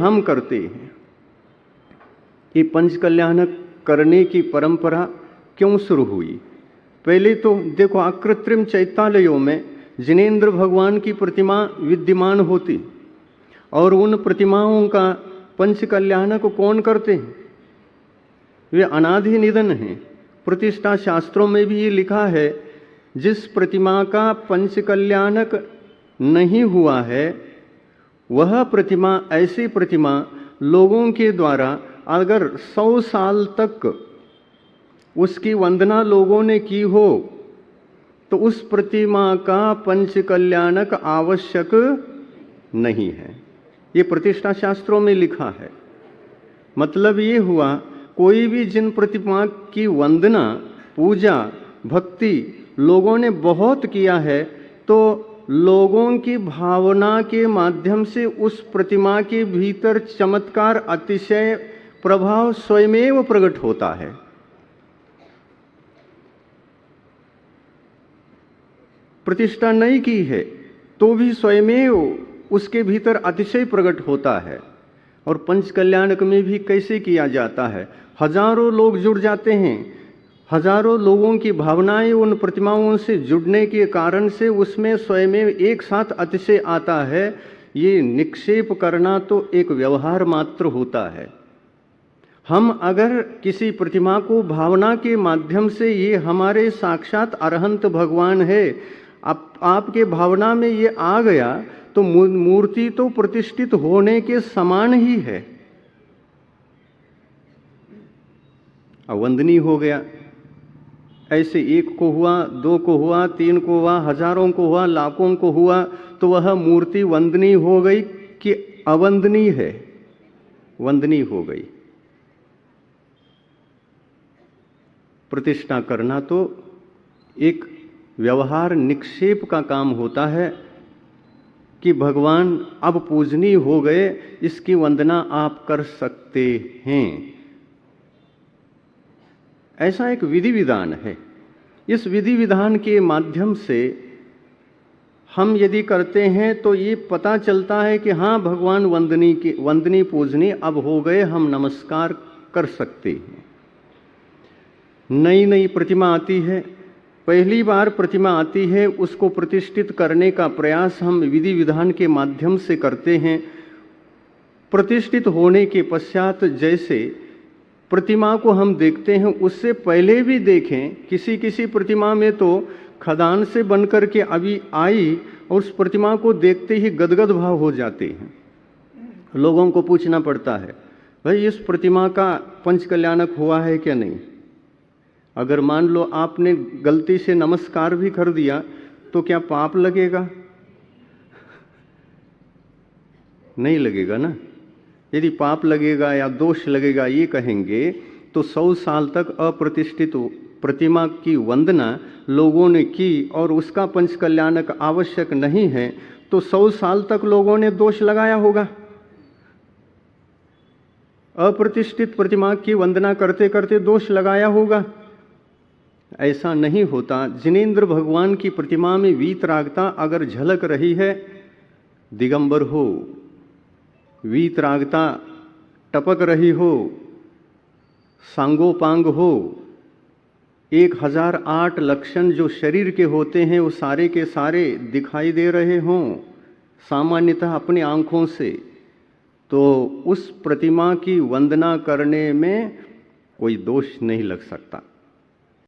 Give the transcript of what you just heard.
हम करते हैं। ये पंचकल्याणक करने की परंपरा क्यों शुरू हुई? पहले तो देखो, अकृत्रिम चैत्यालयों में जिनेंद्र भगवान की प्रतिमा विद्यमान होती और उन प्रतिमाओं का पंचकल्याणक कौन करते हैं? वे अनादि निधन हैं। प्रतिष्ठा शास्त्रों में भी ये लिखा है, जिस प्रतिमा का पंचकल्याणक नहीं हुआ है वह प्रतिमा, ऐसी प्रतिमा लोगों के द्वारा अगर 100 साल तक उसकी वंदना लोगों ने की हो तो उस प्रतिमा का पंचकल्याणक आवश्यक नहीं है। ये प्रतिष्ठा शास्त्रों में लिखा है। मतलब ये हुआ, कोई भी जिन प्रतिमा की वंदना, पूजा, भक्ति लोगों ने बहुत किया है तो लोगों की भावना के माध्यम से उस प्रतिमा के भीतर चमत्कार, अतिशय प्रभाव स्वयमेव प्रकट होता है। प्रतिष्ठा नहीं की है तो भी स्वयमेव उसके भीतर अतिशय प्रकट होता है। और पंचकल्याणक में भी कैसे किया जाता है? हजारों लोग जुड़ जाते हैं, हजारों लोगों की भावनाएं उन प्रतिमाओं से जुड़ने के कारण से उसमें स्वयमेव एक साथ अतिशय आता है। ये निक्षेप करना तो एक व्यवहार मात्र होता है। हम अगर किसी प्रतिमा को भावना के माध्यम से, ये हमारे साक्षात अरहंत भगवान है, आपके भावना में ये आ गया तो मूर्ति तो प्रतिष्ठित होने के समान ही है, वंदनीय हो गया। ऐसे एक को हुआ, दो को हुआ, तीन को हुआ, हजारों को हुआ, लाखों को हुआ, तो वह मूर्ति वंदनीय हो गई कि अवंदनीय है? वंदनीय हो गई। प्रतिष्ठा करना तो एक व्यवहार निक्षेप का काम होता है कि भगवान अब पूजनीय हो गए, इसकी वंदना आप कर सकते हैं। ऐसा एक विधि विधान है। इस विधि विधान के माध्यम से हम यदि करते हैं तो ये पता चलता है कि हाँ, भगवान वंदनीय पूजनीय अब हो गए, हम नमस्कार कर सकते हैं। नई नई प्रतिमा आती है, पहली बार प्रतिमा आती है, उसको प्रतिष्ठित करने का प्रयास हम विधि विधान के माध्यम से करते हैं। प्रतिष्ठित होने के पश्चात जैसे प्रतिमा को हम देखते हैं, उससे पहले भी देखें, किसी किसी प्रतिमा में तो खदान से बनकर के अभी आई और उस प्रतिमा को देखते ही गदगद भाव हो जाते हैं। लोगों को पूछना पड़ता है, भाई इस प्रतिमा का पंचकल्याणक हुआ है क्या नहीं? अगर मान लो आपने गलती से नमस्कार भी कर दिया तो क्या पाप लगेगा? नहीं लगेगा ना। यदि पाप लगेगा या दोष लगेगा ये कहेंगे तो 100 साल तक अप्रतिष्ठित प्रतिमा की वंदना लोगों ने की और उसका पंचकल्याणक आवश्यक नहीं है, तो 100 साल तक लोगों ने दोष लगाया होगा। अप्रतिष्ठित प्रतिमा की वंदना करते करते दोष लगाया होगा। ऐसा नहीं होता। जिनेंद्र भगवान की प्रतिमा में वीतरागता अगर झलक रही है, दिगंबर हो, वीतरागता टपक रही हो, सांगोपांग हो, 1008 लक्षण जो शरीर के होते हैं वो सारे के सारे दिखाई दे रहे हों सामान्यतः अपनी आंखों से, तो उस प्रतिमा की वंदना करने में कोई दोष नहीं लग सकता।